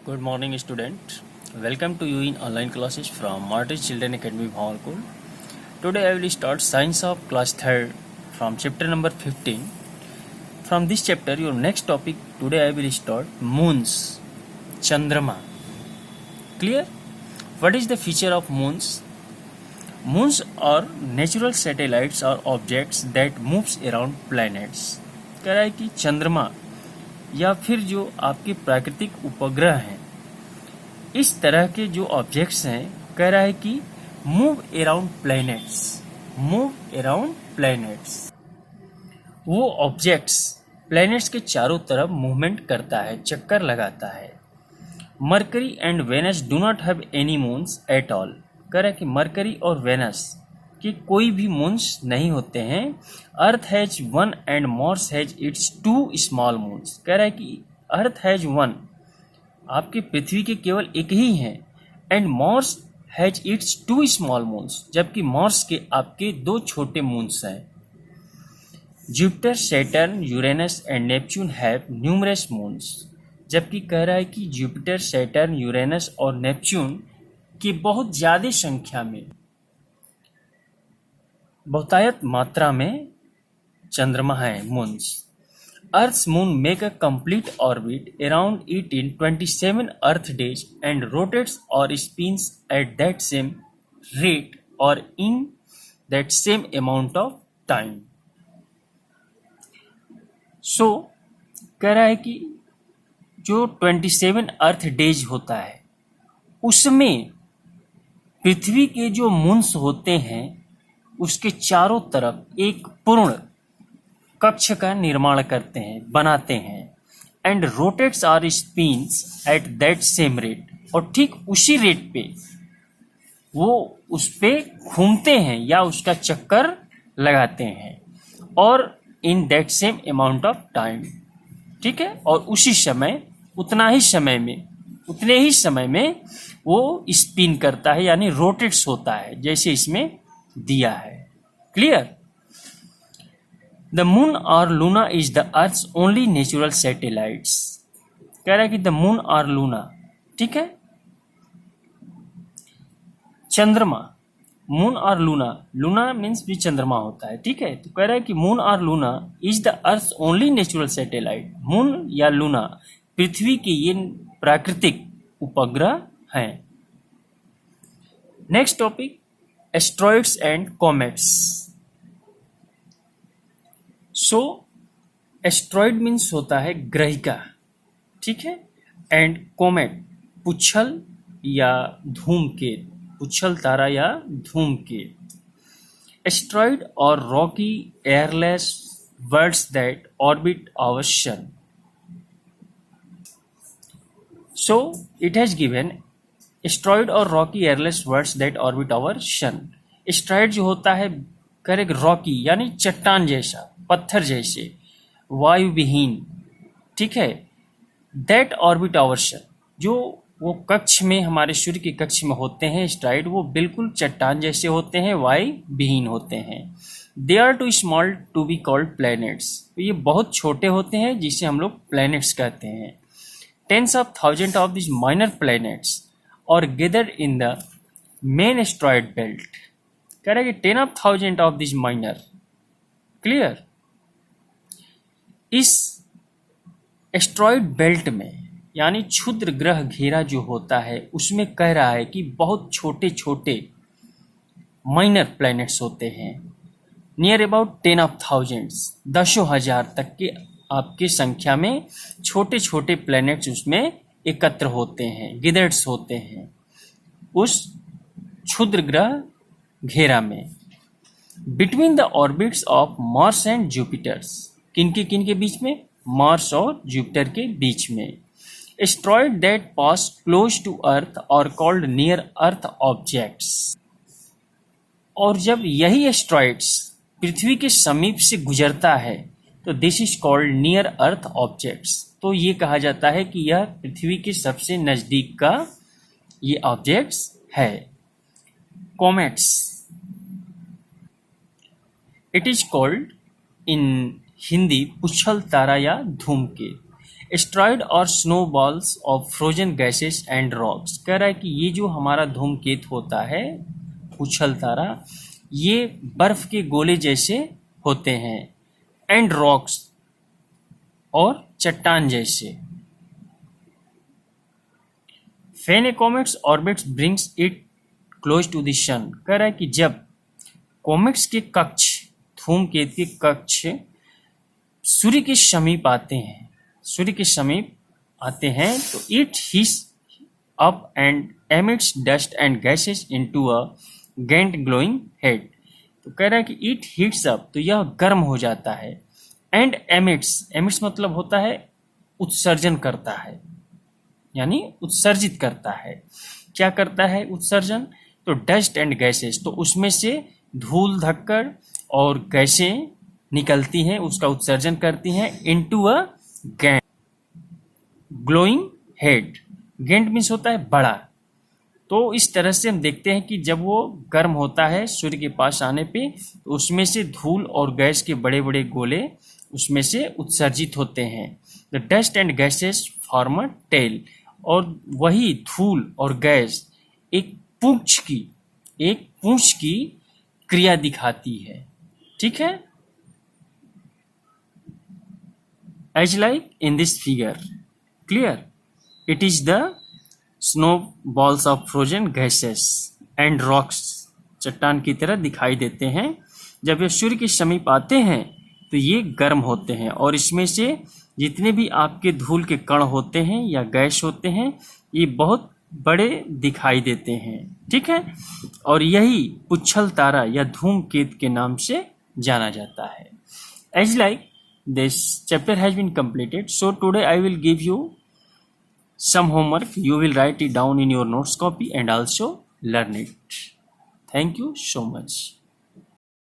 Good morning, student. Welcome to you in online classes from Martyrs Children Academy, Bhavalpur. Today I will start Science of Class 3rd from chapter number 15. From this chapter, your next topic today I will start moons, Chandrama. Clear? What is the feature of moons? Moons are natural satellites or objects that moves around planets. कह रहा है कि चंद्रमा या फिर जो आपके प्राकृतिक उपग्रह हैं, इस तरह के जो ऑब्जेक्ट्स हैं, कह रहा है कि मूव अराउंड प्लैनेट्स। वो ऑब्जेक्ट्स प्लैनेट्स के चारों तरफ मूवमेंट करता है, चक्कर लगाता है। Mercury and Venus do not have any moons at all. कह रहा है कि मरकरी और वेनस कि कोई भी मून्स नहीं होते हैं। Earth has one and Mars has its two small moons. कह रहा है कि अर्थ हैज वन, आपके पृथ्वी के केवल एक ही हैं, and Mars has its two small moons, जबकि मार्स के आपके दो छोटे मून्स हैं। Jupiter, Saturn, Uranus and Neptune have numerous moons. जबकि कह रहा है कि जुपिटर, सैटर्न, यूरेनस और नेपच्यून की बहुत ज़्यादा संख्या में, बहुतायत मात्रा में चंद्रमा है, moons. Earth's moon make a complete orbit around it in 27 Earth days and rotates or spins at that same rate or in that same amount of time. So कह रहा है कि जो 27 अर्थ डेज होता है उसमें पृथ्वी के जो मून्स होते हैं उसके चारों तरफ एक पूर्ण कक्ष का निर्माण करते हैं, बनाते हैं। And rotates or spins at that same rate, और ठीक उसी रेट पे वो उस पे घूमते हैं या उसका चक्कर लगाते हैं, और in that same amount of time. ठीक है, और उसी समय, उतने ही समय में वो स्पिन करता है, यानी रोटेट्स होता है, जैसे इसमें दिया है। क्लियर? द मून और Luna is the Earth's only natural satellites. कह रहा है कि द मून और लूना, ठीक है, चंद्रमा, मून और लूना मीन्स भी चंद्रमा होता है। ठीक है, तो कह रहा है कि मून और Luna is the Earth's only natural satellite. Moon या लूना पृथ्वी के ये प्राकृतिक उपग्रह हैं। Next topic, asteroids and comets. So asteroid means होता है ग्रहिका, ठीक है, एंड कॉमेट पुच्छल या धूमकेत, पुच्छल तारा या धूमकेत। एस्ट्रॉइड और rocky airless worlds that orbit our sun. So it has given asteroid और rocky airless worlds that orbit our sun. Asteroid जो होता है, करेक्ट, रॉकी यानी चट्टान जैसा, पत्थर जैसे, वायु विहीन, ठीक है, दैट ऑर्बिट आवर सन, जो वो कक्ष में, हमारे सूर्य के कक्ष में होते हैं एस्ट्रॉइड, वो बिल्कुल चट्टान जैसे होते हैं, वायु विहीन होते हैं। They are too small to be called planets. तो ये बहुत छोटे होते हैं, जिसे हम लोग प्लैनेट्स कहते हैं। Tens of thousand of this minor planets और gathered in the main asteroid belt. कह रहा है कि 10 of 1000 of this minor. Clear? इस एस्ट्रॉइड बेल्ट में, यानी क्षुद्र ग्रह घेरा जो होता है, उसमें कह रहा है कि बहुत छोटे छोटे माइनर प्लैनेट्स होते हैं। नियर अबाउट 10 of 1000, दसों हजार तक के आपके संख्या में छोटे छोटे प्लैनेट्स उसमें एकत्र होते हैं, गिदर्ड्स होते हैं उस क्षुद्र ग्रह घेरा में। Between the orbits of Mars and Jupiter's, किन के बीच में? मार्स और जुपिटर के बीच में। Asteroid that pass close to Earth और कॉल्ड नियर अर्थ ऑब्जेक्ट्स। और जब यही एस्ट्रॉइड्स पृथ्वी के समीप से गुजरता है तो this is called near earth objects. तो ये कहा जाता है कि यह पृथ्वी के सबसे नजदीक का ये ऑब्जेक्ट्स है। Comets, it is called in Hindi पुच्छल तारा या धूमकेतु। एस्ट्रॉयड और snow balls of frozen gases and rocks, कह रहा है कि ये जो हमारा धूमकेतु होता है, उछल तारा, ये बर्फ के गोले जैसे होते हैं, एंड रॉक्स, और चट्टान जैसे। When a comet orbits brings it close to the sun, कह रहा है कि जब कॉमेट्स के कक्ष, धूमकेतु के कक्ष सूर्य के समीप आते हैं, तो it heats up and emits dust and gases into a giant glowing head। तो कह रहा है कि it heats up, तो यह गर्म हो जाता है, and emits मतलब होता है उत्सर्जन करता है, यानी उत्सर्जित करता है। क्या करता है उत्सर्जन? तो डस्ट एंड गैसेस, तो उसमें से धूल धक्कड़ और गैसें निकलती हैं, उसका उत्सर्जन करती हैं, into a Gantt glowing head. Gantt means होता है बड़ा। तो इस तरह से हम देखते हैं कि जब वो गर्म होता है सूर्य के पास आने पे, तो उसमें से धूल और गैस के बड़े बड़े गोले उसमें से उत्सर्जित होते हैं। The dust and gases form a tail, और वही धूल और गैस एक पूंछ की क्रिया दिखाती है। ठीक है, as like in this figure, clear, it is the snow balls of frozen gases and rocks, चट्टान की तरह दिखाई देते हैं। जब ये सूर्य के समीप आते हैं तो ये गर्म होते हैं, और इसमें से जितने भी आपके धूल के कण होते हैं या गैस होते हैं, ये बहुत बड़े दिखाई देते हैं। ठीक है, और यही पुच्छल तारा या धूमकेतु के नाम से जाना जाता है। As like this chapter has been completed, so today I will give you some homework. You will write it down in your notes copy and also learn it. Thank you so much.